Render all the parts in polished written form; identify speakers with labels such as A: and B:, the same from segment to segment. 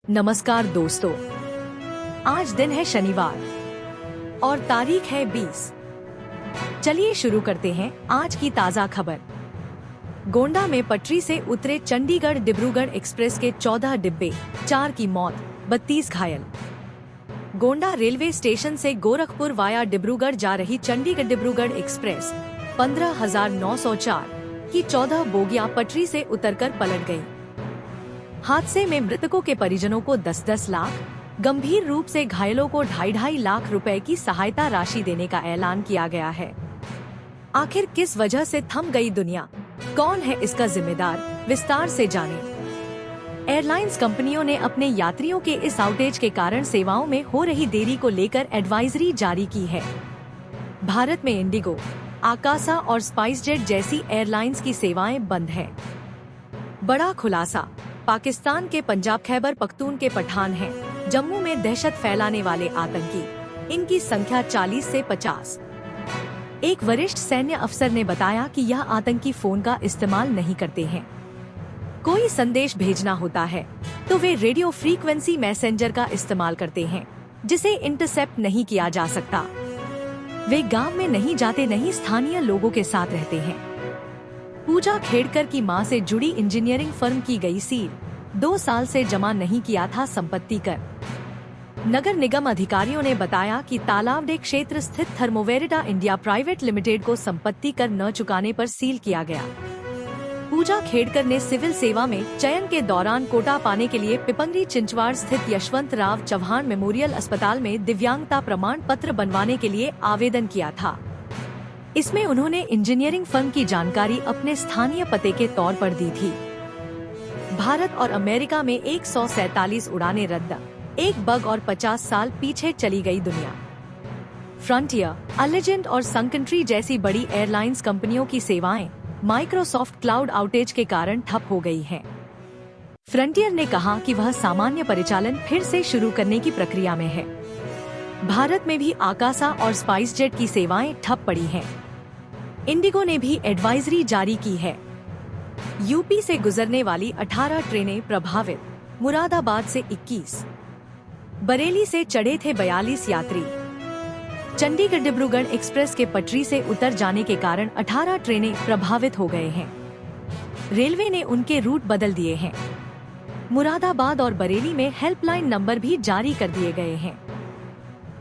A: नमस्कार दोस्तों, आज दिन है शनिवार और तारीख है 20। चलिए शुरू करते हैं आज की ताज़ा खबर। गोंडा में पटरी से उतरे चंडीगढ़ डिब्रूगढ़ एक्सप्रेस के 14 डिब्बे, 4 की मौत, 32 घायल। गोंडा रेलवे स्टेशन से गोरखपुर वाया डिब्रूगढ़ जा रही चंडीगढ़ डिब्रूगढ़ एक्सप्रेस 15,904 की 14 बोगियां पटरी से उतरकर पलट गयी। हादसे में मृतकों के परिजनों को 10-10 लाख, गंभीर रूप से घायलों को 2.5 लाख रुपए की सहायता राशि देने का ऐलान किया गया है। आखिर किस वजह से थम गई दुनिया, कौन है इसका जिम्मेदार, विस्तार से जानें। एयरलाइंस कंपनियों ने अपने यात्रियों के इस आउटेज के कारण सेवाओं में हो रही देरी को लेकर एडवाइजरी जारी की है। भारत में इंडिगो, आकाशा और स्पाइसजेट जैसी एयरलाइंस की सेवाएं बंद है। बड़ा खुलासा, पाकिस्तान के पंजाब खैबर पख्तून के पठान हैं, जम्मू में दहशत फैलाने वाले आतंकी। इनकी संख्या 40 से 50। एक वरिष्ठ सैन्य अफसर ने बताया कि यह आतंकी फोन का इस्तेमाल नहीं करते हैं। कोई संदेश भेजना होता है तो वे रेडियो फ्रीक्वेंसी मैसेंजर का इस्तेमाल करते हैं, जिसे इंटरसेप्ट नहीं किया जा सकता। वे गांव में नहीं जाते, नहीं स्थानीय लोगों के साथ रहते हैं। पूजा खेड़कर की मां से जुड़ी इंजीनियरिंग फर्म की गई सील, 2 साल से जमा नहीं किया था संपत्ति कर। नगर निगम अधिकारियों ने बताया कि तालाबडे क्षेत्र स्थित थर्मोवेरिटा इंडिया प्राइवेट लिमिटेड को संपत्ति कर न चुकाने पर सील किया गया। पूजा खेड़कर ने सिविल सेवा में चयन के दौरान कोटा पाने के लिए पिपंगरी चिंचवाड़ स्थित यशवंत राव चौहान मेमोरियल अस्पताल में दिव्यांगता प्रमाण पत्र बनवाने के लिए आवेदन किया था। इसमें उन्होंने इंजीनियरिंग फर्म की जानकारी अपने स्थानीय पते के तौर पर दी थी। भारत और अमेरिका में 147 उड़ानें रद्द, एक बग और 50 साल पीछे चली गई दुनिया। फ्रंटियर, अलेजेंट और सनकंट्री जैसी बड़ी एयरलाइंस कंपनियों की सेवाएं माइक्रोसॉफ्ट क्लाउड आउटेज के कारण ठप हो गई हैं। फ्रंटियर ने कहा कि वह सामान्य परिचालन फिर से शुरू करने की प्रक्रिया में है। भारत में भी आकाशा और स्पाइसजेट की सेवाएं ठप पड़ी हैं। इंडिगो ने भी एडवाइजरी जारी की है। यूपी से गुजरने वाली 18 ट्रेनें प्रभावित, मुरादाबाद से 21। बरेली से चढ़े थे 42 यात्री। चंडीगढ़ डिब्रूगढ़ एक्सप्रेस के पटरी से उतर जाने के कारण 18 ट्रेनें प्रभावित हो गए हैं। रेलवे ने उनके रूट बदल दिए हैं। मुरादाबाद और बरेली में हेल्पलाइन नंबर भी जारी कर दिए गए हैं।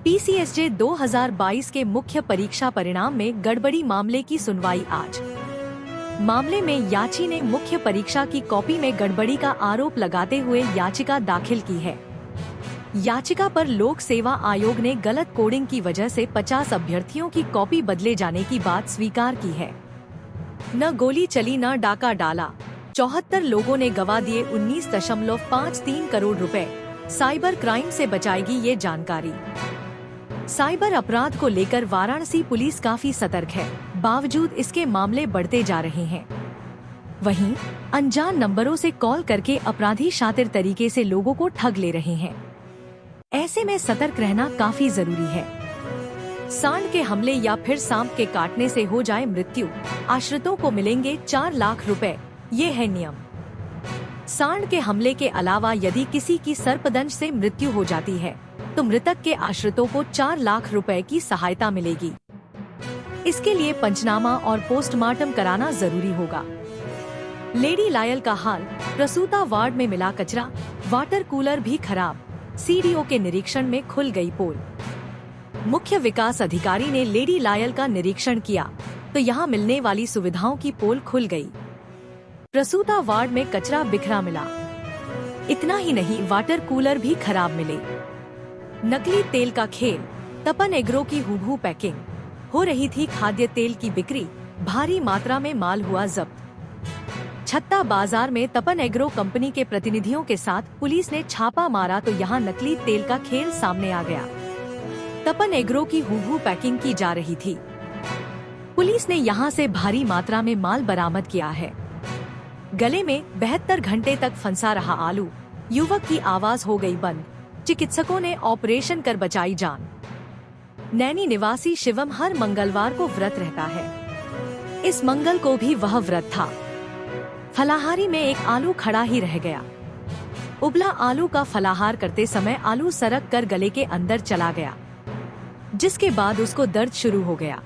A: PCSJ 2022 के मुख्य परीक्षा परिणाम में गड़बड़ी मामले की सुनवाई आज। मामले में याची ने मुख्य परीक्षा की कॉपी में गड़बड़ी का आरोप लगाते हुए याचिका दाखिल की है। याचिका पर लोक सेवा आयोग ने गलत कोडिंग की वजह से 50 अभ्यर्थियों की कॉपी बदले जाने की बात स्वीकार की है। न गोली चली न डाका डाला, 74 लोगों ने गंवा दिए 19.53 करोड़ रुपए। साइबर क्राइम से बचाएगी ये जानकारी। साइबर अपराध को लेकर वाराणसी पुलिस काफी सतर्क है, बावजूद इसके मामले बढ़ते जा रहे हैं। वहीं अनजान नंबरों से कॉल करके अपराधी शातिर तरीके से लोगों को ठग ले रहे हैं। ऐसे में सतर्क रहना काफी जरूरी है। सांड के हमले या फिर सांप के काटने से हो जाए मृत्यु, आश्रितों को मिलेंगे 4 लाख रुपए, ये है नियम। सांड के हमले के अलावा यदि किसी की सर्पदंश से मृत्यु हो जाती है तो मृतक के आश्रितों को 4 लाख रुपए की सहायता मिलेगी। इसके लिए पंचनामा और पोस्टमार्टम कराना जरूरी होगा। लेडी लायल का हाल, प्रसूता वार्ड में मिला कचरा, वाटर कूलर भी खराब, CDO के निरीक्षण में खुल गई पोल। मुख्य विकास अधिकारी ने लेडी लायल का निरीक्षण किया तो यहाँ मिलने वाली सुविधाओं की पोल खुल गई। प्रसूता वार्ड में कचरा बिखरा मिला। इतना ही नहीं, वाटर कूलर भी खराब मिले। नकली तेल का खेल, तपन एग्रो की हूबहू पैकिंग, हो रही थी खाद्य तेल की बिक्री, भारी मात्रा में माल हुआ जब्त। छत्ता बाजार में तपन एग्रो कंपनी के प्रतिनिधियों के साथ पुलिस ने छापा मारा तो यहाँ नकली तेल का खेल सामने आ गया। तपन एग्रो की हूबहू पैकिंग की जा रही थी। पुलिस ने यहाँ से भारी मात्रा में माल बरामद किया है। गले में 72 घंटे तक फंसा रहा आलू, युवक की आवाज हो गई बंद, चिकित्सकों ने ऑपरेशन कर बचाई जान। नैनी निवासी शिवम हर मंगलवार को व्रत रहता है। इस मंगल को भी वह व्रत था। फलाहारी में एक आलू खड़ा ही रह गया। उबला आलू का फलाहार करते समय आलू सरक कर गले के अंदर चला गया, जिसके बाद उसको दर्द शुरू हो गया।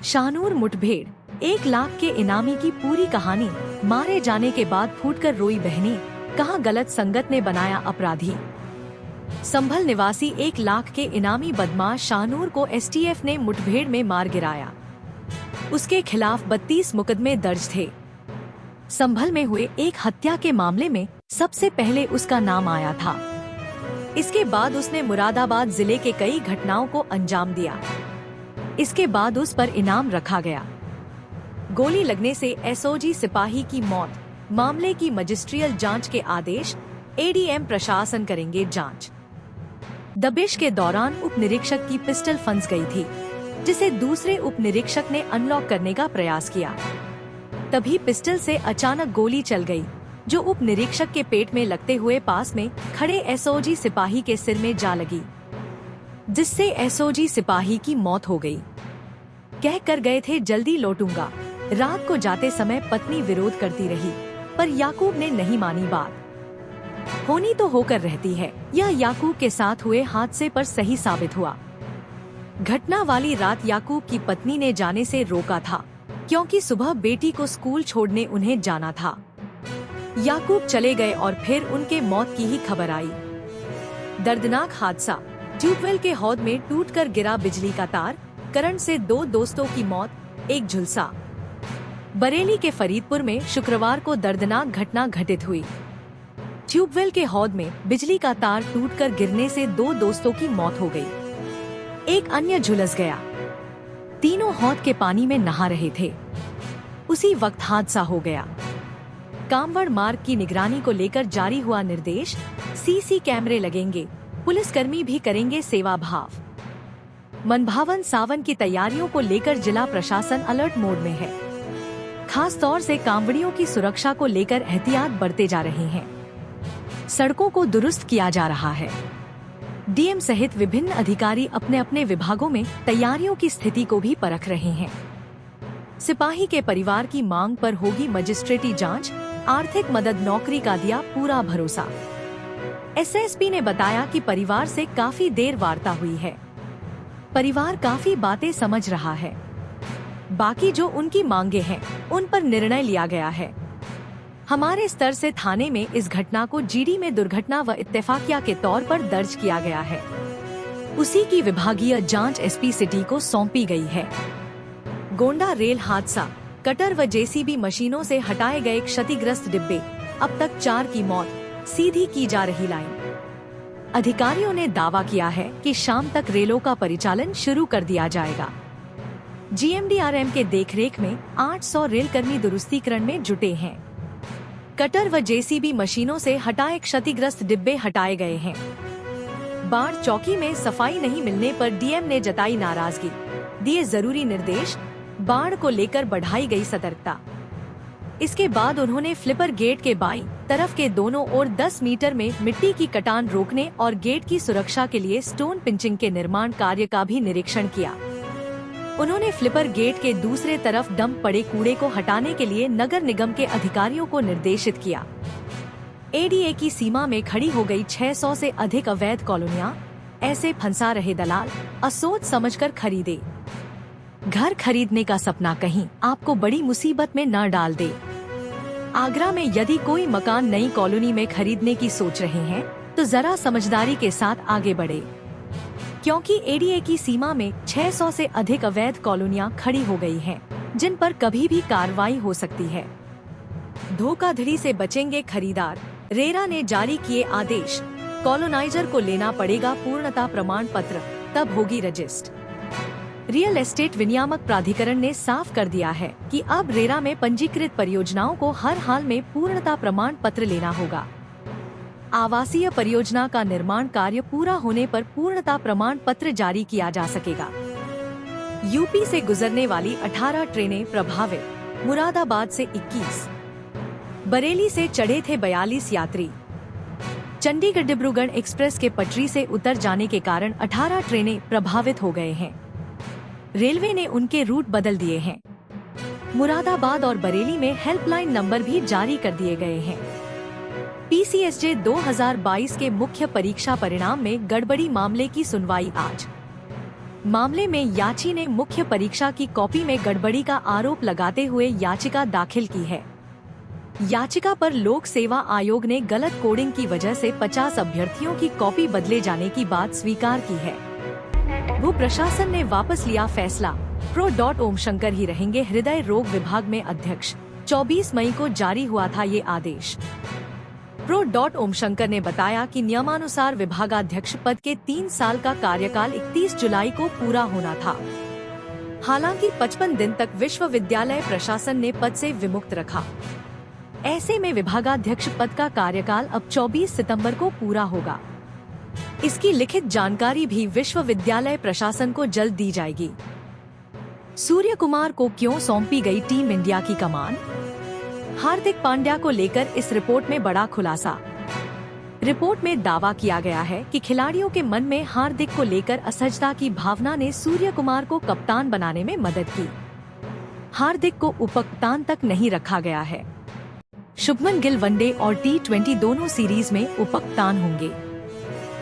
A: शाहनूर मुठभेड़, 1 लाख के इनामी की पूरी कहानी। मारे जाने के बाद फूटकर रोई बहनें, कहाँ गलत संगत ने बनाया अपराधी। संभल निवासी 1 लाख के इनामी बदमाश शाहनूर को एसटीएफ ने मुठभेड़ में मार गिराया। उसके खिलाफ 32 मुकदमे दर्ज थे। संभल में हुए एक हत्या के मामले में सबसे पहले उसका नाम आया था। इसके बाद उसने मुरादाबाद जिले के कई घटनाओं को अंजाम दिया। इसके बाद उस पर इनाम रखा गया। गोली लगने से एसओजी सिपाही की मौत मामले की मजिस्ट्रियल जांच के आदेश। एडीएम प्रशासन करेंगे जांच। दबिश के दौरान उप निरीक्षक की पिस्टल फंस गई थी, जिसे दूसरे उप निरीक्षक ने अनलॉक करने का प्रयास किया। तभी पिस्टल से अचानक गोली चल गई, जो उप निरीक्षक के पेट में लगते हुए पास में खड़े एसओजी सिपाही के सिर में जा लगी, जिससे एसओजी सिपाही की मौत हो गई। कह कर गए थे जल्दी लौटूंगा। रात को जाते समय पत्नी विरोध करती रही, पर याकूब ने नहीं मानी बात। होनी तो होकर रहती है, यह याकूब के साथ हुए हादसे पर सही साबित हुआ। घटना वाली रात याकूब की पत्नी ने जाने से रोका था, क्योंकि सुबह बेटी को स्कूल छोड़ने उन्हें जाना था। याकूब चले गए और फिर उनके मौत की ही खबर आई। दर्दनाक हादसा। ट्यूबवेल के हौद में टूटकर गिरा बिजली का तार, करंट से 2 दोस्तों की मौत, एक झुलसा। बरेली के फरीदपुर में शुक्रवार को दर्दनाक घटना घटित हुई। ट्यूबवेल के हौद में बिजली का तार टूटकर गिरने से 2 दोस्तों की मौत हो गई। एक अन्य झुलस गया। तीनों हौद के पानी में नहा रहे थे। उसी वक्त हादसा हो गया। कामवड़ मार्ग की निगरानी को लेकर जारी हुआ निर्देश। सीसी कैमरे लगेंगे, पुलिसकर्मी भी करेंगे सेवा भाव। मनभावन सावन की तैयारियों को लेकर जिला प्रशासन अलर्ट मोड में है। खास तौर से कांवड़ियों की सुरक्षा को लेकर एहतियात बरते जा रहे हैं। सड़कों को दुरुस्त किया जा रहा है। डीएम सहित विभिन्न अधिकारी अपने अपने विभागों में तैयारियों की स्थिति को भी परख रहे हैं। सिपाही के परिवार की मांग पर होगी मजिस्ट्रेटी जांच। आर्थिक मदद नौकरी का दिया पूरा भरोसा। एसएसपी ने बताया कि परिवार से काफी देर वार्ता हुई है। परिवार काफी बातें समझ रहा है। बाकी जो उनकी मांगे हैं, उन पर निर्णय लिया गया है। हमारे स्तर से थाने में इस घटना को जीडी में दुर्घटना व इत्तेफाकिया के तौर पर दर्ज किया गया है। उसी की विभागीय जांच एसपी सिटी को सौंपी गई है। गोंडा रेल हादसा। कटर व जेसीबी मशीनों से हटाए गए क्षतिग्रस्त डिब्बे। अब तक 4 की मौत। सीधी की जा रही लाइन। अधिकारियों ने दावा किया है कि शाम तक रेलों का परिचालन शुरू कर दिया जाएगा। जीएमडीआरएम के देखरेख में 800 रेलकर्मी दुरुस्तीकरण में जुटे हैं। कटर व जेसीबी मशीनों से हटाए क्षतिग्रस्त डिब्बे हटाए गए हैं। बाढ़ चौकी में सफाई नहीं मिलने पर डीएम ने जताई नाराजगी, दिए जरूरी निर्देश। बाढ़ को लेकर बढ़ाई गई सतर्कता। इसके बाद उन्होंने फ्लिपर गेट के बाईं तरफ के दोनों ओर 10 मीटर में मिट्टी की कटान रोकने और गेट की सुरक्षा के लिए स्टोन पिंचिंग के निर्माण कार्य का भी निरीक्षण किया। उन्होंने फ्लिपर गेट के दूसरे तरफ डंप पड़े कूड़े को हटाने के लिए नगर निगम के अधिकारियों को निर्देशित किया। एडीए की सीमा में खड़ी हो गई 600 से अधिक अवैध कॉलोनियां। ऐसे फंसा रहे दलाल, असोच समझकर खरीदे। घर खरीदने का सपना कहीं आपको बड़ी मुसीबत में न डाल दे। आगरा में यदि कोई मकान नई कॉलोनी में खरीदने की सोच रहे हैं, तो जरा समझदारी के साथ आगे बढ़े, क्योंकि एडीए की सीमा में 600 से अधिक अवैध कॉलोनियां खड़ी हो गई हैं, जिन पर कभी भी कार्रवाई हो सकती है। धोखाधड़ी से बचेंगे खरीदार। रेरा ने जारी किए आदेश। कॉलोनाइजर को लेना पड़ेगा पूर्णता प्रमाण पत्र, तब होगी रजिस्ट्र। रियल एस्टेट विनियामक प्राधिकरण ने साफ कर दिया है कि अब रेरा में पंजीकृत परियोजनाओं को हर हाल में पूर्णता प्रमाण पत्र लेना होगा। आवासीय परियोजना का निर्माण कार्य पूरा होने पर पूर्णता प्रमाण पत्र जारी किया जा सकेगा। यूपी से गुजरने वाली 18 ट्रेनें प्रभावित। मुरादाबाद से 21, बरेली से चढ़े थे 42 यात्री। चंडीगढ़ डिब्रूगढ़ एक्सप्रेस के पटरी से उतर जाने के कारण 18 ट्रेनें प्रभावित हो गए हैं। रेलवे ने उनके रूट बदल दिए हैं। मुरादाबाद और बरेली में हेल्पलाइन नंबर भी जारी कर दिए गए हैं। PCSJ 2022 के मुख्य परीक्षा परिणाम में गड़बड़ी मामले की सुनवाई आज। मामले में याची ने मुख्य परीक्षा की कॉपी में गड़बड़ी का आरोप लगाते हुए याचिका दाखिल की है। याचिका पर लोक सेवा आयोग ने गलत कोडिंग की वजह से 50 अभ्यर्थियों की कॉपी बदले जाने की बात स्वीकार की है। वो प्रशासन ने वापस लिया फैसला। प्रो. ओमशंकर ही रहेंगे हृदय रोग विभाग में अध्यक्ष। 24 मई को जारी हुआ था ये आदेश। प्रो. ओमशंकर ने बताया कि नियमानुसार विभागाध्यक्ष पद के 3 साल का कार्यकाल 31 जुलाई को पूरा होना था। हालांकि 55 दिन तक विश्वविद्यालय प्रशासन ने पद से विमुक्त रखा। ऐसे में विभागाध्यक्ष पद का कार्यकाल अब 24 सितंबर को पूरा होगा। इसकी लिखित जानकारी भी विश्वविद्यालय प्रशासन को जल्द दी जाएगी। सूर्य कुमार को क्यों सौंपी गई टीम इंडिया की कमान? हार्दिक पांड्या को लेकर इस रिपोर्ट में बड़ा खुलासा। रिपोर्ट में दावा किया गया है कि खिलाड़ियों के मन में हार्दिक को लेकर असहजता की भावना ने सूर्य कुमार को कप्तान बनाने में मदद की। हार्दिक को उपकप्तान तक नहीं रखा गया है। शुभमन गिल वनडे और T20 दोनों सीरीज में उपकप्तान होंगे।